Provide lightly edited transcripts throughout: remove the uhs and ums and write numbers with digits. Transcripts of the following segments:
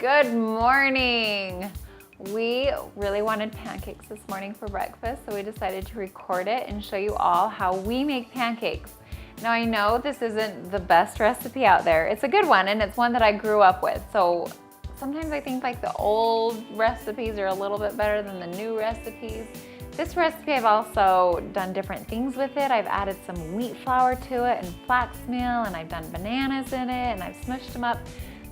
Good morning. We really wanted pancakes this morning for breakfast, so we decided to record it and show you all how we make pancakes. Now I know this isn't the best recipe out there. It's a good one and it's one that I grew up with. So sometimes I think like the old recipes are a little bit better than the new recipes. This recipe I've also done different things with it. I've added some wheat flour to it and flax meal, and I've done bananas in it and I've smushed them up.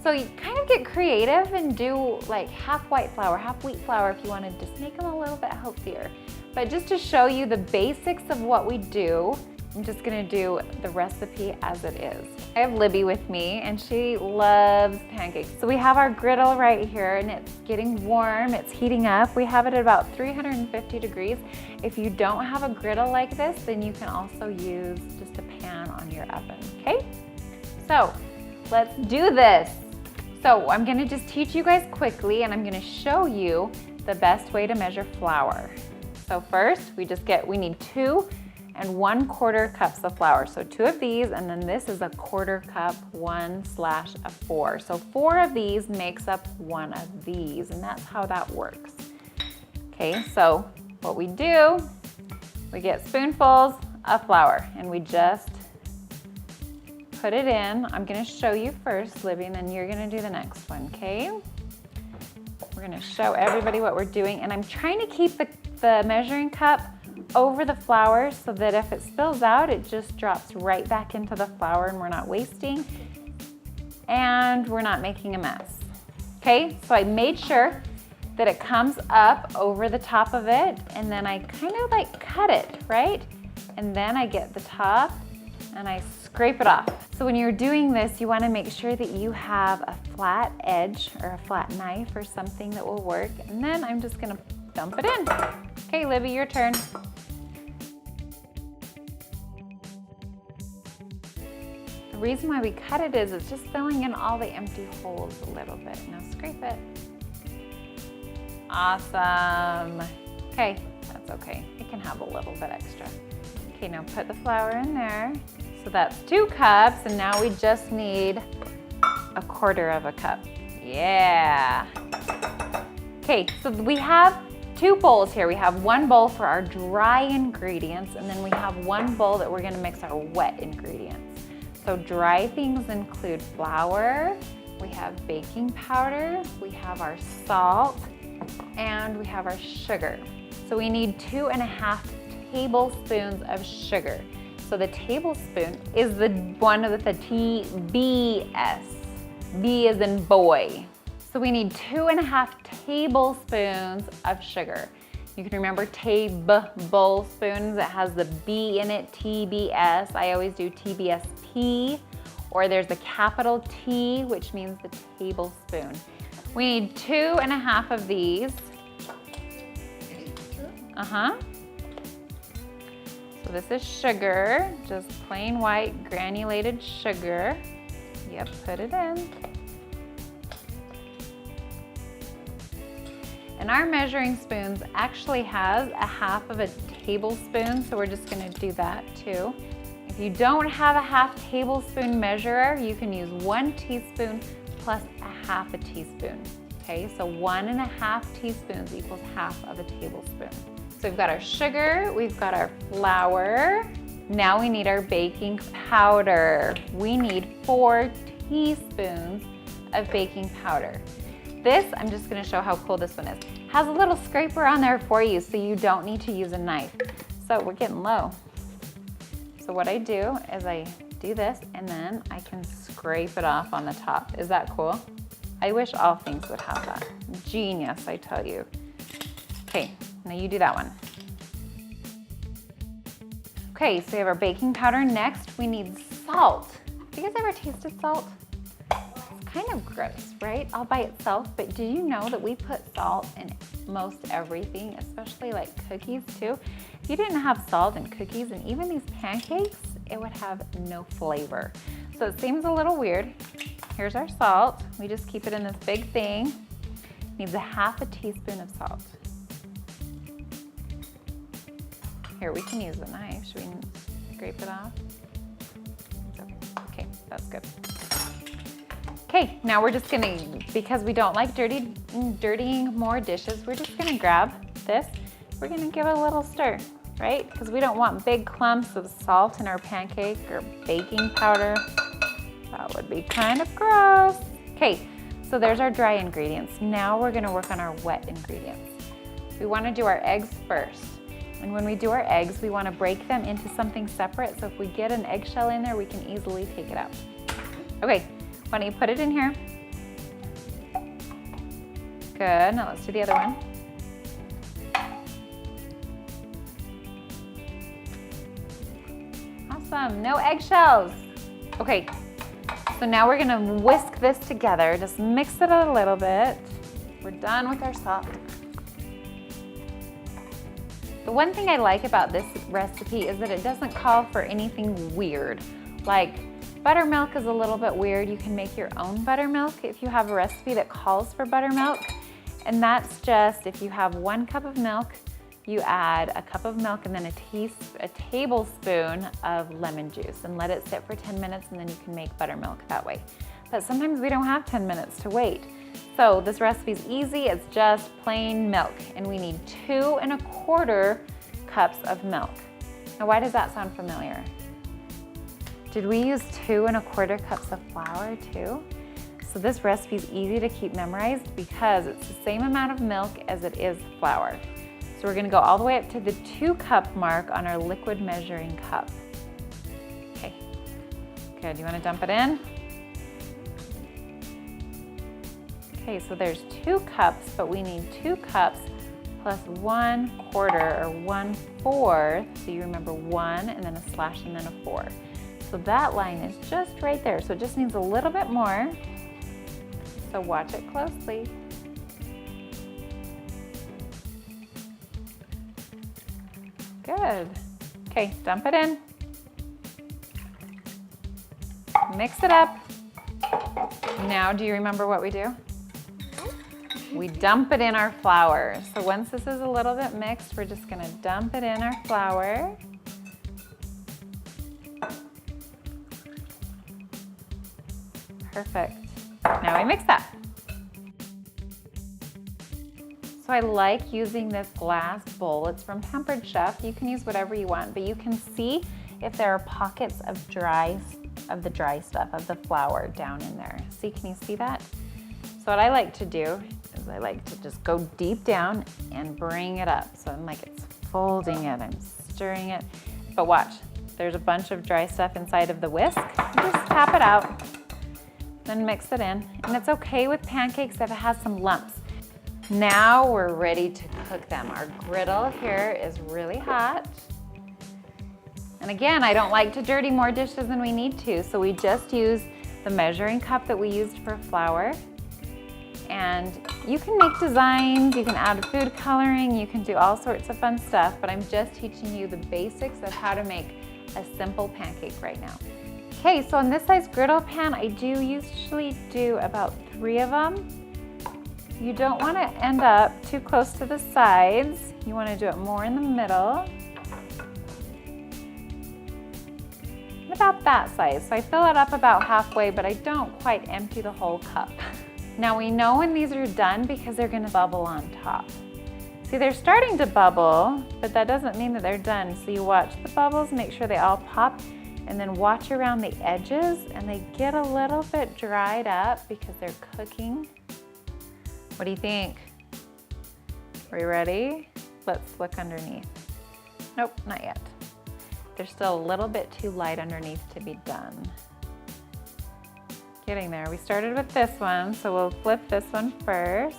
So you kind of get creative and do like half white flour, half wheat flour if you want to just make them a little bit healthier. But just to show you the basics of what we do, I'm just gonna do the recipe as it is. I have Libby with me and she loves pancakes. So we have our griddle right here and it's getting warm, it's heating up. We have it at about 350 degrees. If you don't have a griddle like this, then you can also use just a pan on your oven, okay? So let's do this. So I'm gonna just teach you guys quickly and I'm gonna show you the best way to measure flour. So first, we need 2 1/4 cups of flour. So 2 of these, and then this is a 1/4 cup, 1/4. So 4 of these makes up 1 of these, and that's how that works. Okay, so what we do, we get spoonfuls of flour and we just put it in. I'm gonna show you first, Libby, and then you're gonna do the next one, okay? We're gonna show everybody what we're doing, and I'm trying to keep the measuring cup over the flour so that if it spills out, it just drops right back into the flour and we're not wasting and we're not making a mess. Okay, so I made sure that it comes up over the top of it and then I kind of like cut it, right? And then I get the top and I scrape it off. So when you're doing this, you want to make sure that you have a flat edge or a flat knife or something that will work. And then I'm just gonna dump it in. Okay, Libby, your turn. The reason why we cut it is it's just filling in all the empty holes a little bit. Now scrape it. Awesome. Okay, that's okay. It can have a little bit extra. Okay, now put the flour in there. So that's 2 cups, and now we just need 1/4 cup. Yeah. Okay, so we have 2 bowls here. We have 1 bowl for our dry ingredients, and then we have 1 bowl that we're gonna mix our wet ingredients. So dry things include flour, we have baking powder, we have our salt, and we have our sugar. So we need 2.5 tablespoons of sugar. So the tablespoon is the one with the TBS. B as in boy. So we need 2.5 tablespoons of sugar. You can remember tablespoons, it has the B in it, TBS. I always do TBSP, or there's a capital T, which means the tablespoon. We need 2.5 of these. So this is sugar, just plain white granulated sugar. Yep, put it in. And our measuring spoons actually has 1/2 tablespoon, so we're just gonna do that too. If you don't have a 1/2 tablespoon measurer, you can use 1 teaspoon plus 1/2 teaspoon. Okay, so 1.5 teaspoons equals 1/2 tablespoon. So we've got our sugar, we've got our flour. Now we need our baking powder. We need 4 teaspoons of baking powder. This, I'm just gonna show how cool this one is. Has a little scraper on there for you so you don't need to use a knife. So we're getting low. So what I do is I do this and then I can scrape it off on the top. Is that cool? I wish all things would have that. Genius, I tell you. Okay, now you do that one. Okay, so we have our baking powder. Next, we need salt. Have you guys ever tasted salt? Kind of gross, right? All by itself, but do you know that we put salt in most everything, especially like cookies too? If you didn't have salt in cookies and even these pancakes, it would have no flavor. So it seems a little weird. Here's our salt. We just keep it in this big thing. Needs 1/2 teaspoon of salt. Here, we can use a knife. Should we scrape it off? Okay, that's good. Okay, now we're just gonna, because we don't like dirtying more dishes, we're just gonna grab this. We're gonna give it a little stir, right? Because we don't want big clumps of salt in our pancake or baking powder. That would be kind of gross. Okay, so there's our dry ingredients. Now we're gonna work on our wet ingredients. We wanna do our eggs first. And when we do our eggs, we wanna break them into something separate. So if we get an eggshell in there, we can easily take it out. Okay. Why don't you put it in here? Good, now let's do the other one. Awesome, no eggshells. Okay, so now we're gonna whisk this together. Just mix it a little bit. We're done with our salt. The one thing I like about this recipe is that it doesn't call for anything weird. Like, buttermilk is a little bit weird. You can make your own buttermilk if you have a recipe that calls for buttermilk. And that's just, if you have 1 cup of milk, you add a cup of milk and then a tablespoon of lemon juice and let it sit for 10 minutes, and then you can make buttermilk that way. But sometimes we don't have 10 minutes to wait. So this recipe is easy. It's just plain milk, and we need 2 1/4 cups of milk. Now, why does that sound familiar? Did we use 2 1/4 cups of flour too? So this recipe is easy to keep memorized because it's the same amount of milk as it is flour. So we're gonna go all the way up to the 2 cup mark on our liquid measuring cup. Okay, good, you wanna dump it in? Okay, so there's 2 cups, but we need 2 cups plus 1/4 or 1/4. So you remember 1 and then a slash and then a 4. So that line is just right there. So it just needs a little bit more. So watch it closely. Good. Okay, dump it in. Mix it up. Now, do you remember what we do? We dump it in our flour. So once this is a little bit mixed, we're just gonna dump it in our flour. Perfect. Now we mix that. So I like using this glass bowl. It's from Pampered Chef. You can use whatever you want, but you can see if there are pockets of the dry stuff, of the flour down in there. See, can you see that? So what I like to do is I like to just go deep down and bring it up. So I'm like, it's folding it, I'm stirring it. But watch, there's a bunch of dry stuff inside of the whisk. Just tap it out. Then mix it in. And it's okay with pancakes if it has some lumps. Now we're ready to cook them. Our griddle here is really hot. And again, I don't like to dirty more dishes than we need to, so we just use the measuring cup that we used for flour. And you can make designs, you can add food coloring, you can do all sorts of fun stuff, but I'm just teaching you the basics of how to make a simple pancake right now. Okay, so on this size griddle pan, I do usually do about 3 of them. You don't want to end up too close to the sides. You want to do it more in the middle. About that size. So I fill it up about halfway, but I don't quite empty the whole cup. Now we know when these are done because they're going to bubble on top. See, they're starting to bubble, but that doesn't mean that they're done. So you watch the bubbles, make sure they all pop, and then watch around the edges, and they get a little bit dried up because they're cooking. What do you think? Are you ready? Let's look underneath. Nope, not yet. They're still a little bit too light underneath to be done. Getting there. We started with this one, so we'll flip this one first.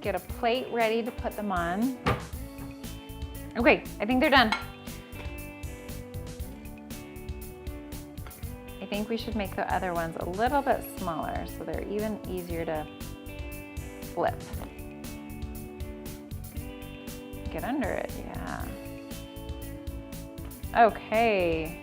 Get a plate ready to put them on. Okay, I think they're done. I think we should make the other ones a little bit smaller so they're even easier to flip. Get under it, yeah. Okay.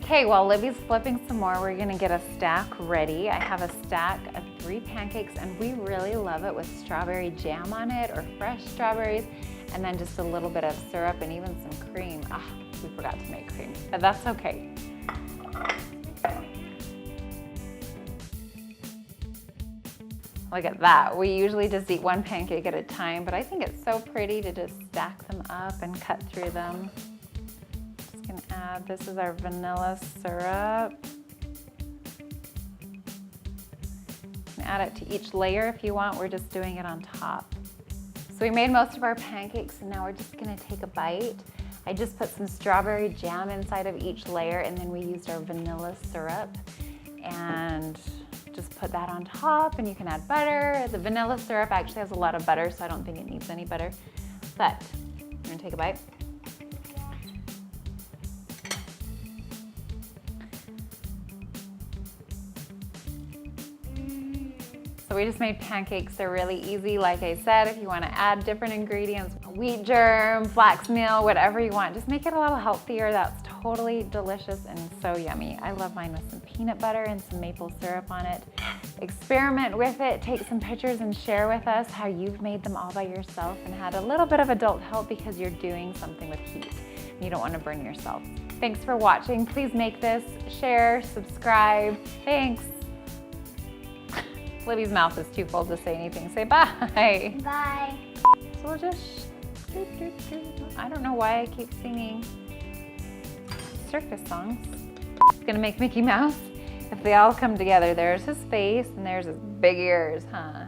Okay, while Libby's flipping some more, we're gonna get a stack ready. I have a stack of 3 pancakes, and we really love it with strawberry jam on it or fresh strawberries. and then just a little bit of syrup and even some cream. Ah, we forgot to make cream, but that's okay. Look at that. We usually just eat one pancake at a time, but I think it's so pretty to just stack them up and cut through them. Just gonna add, this is our vanilla syrup. Add it to each layer if you want. We're just doing it on top. So we made most of our pancakes and now we're just gonna take a bite. I just put some strawberry jam inside of each layer and then we used our vanilla syrup and just put that on top, and you can add butter. The vanilla syrup actually has a lot of butter, so I don't think it needs any butter. But I'm gonna take a bite. So we just made pancakes. They're really easy. Like I said, if you want to add different ingredients, wheat germ, flax meal, whatever you want, just make it a little healthier. That's totally delicious and so yummy. I love mine with some peanut butter and some maple syrup on it. Experiment with it, take some pictures and share with us how you've made them all by yourself and had a little bit of adult help because you're doing something with heat. You don't want to burn yourself. Thanks for watching. Please make this, share, subscribe. Thanks. Libby's mouth is too full to say anything. Say bye. Bye. So we'll just, I don't know why I keep singing circus songs. It's gonna make Mickey Mouse. If they all come together, there's his face and there's his big ears, huh?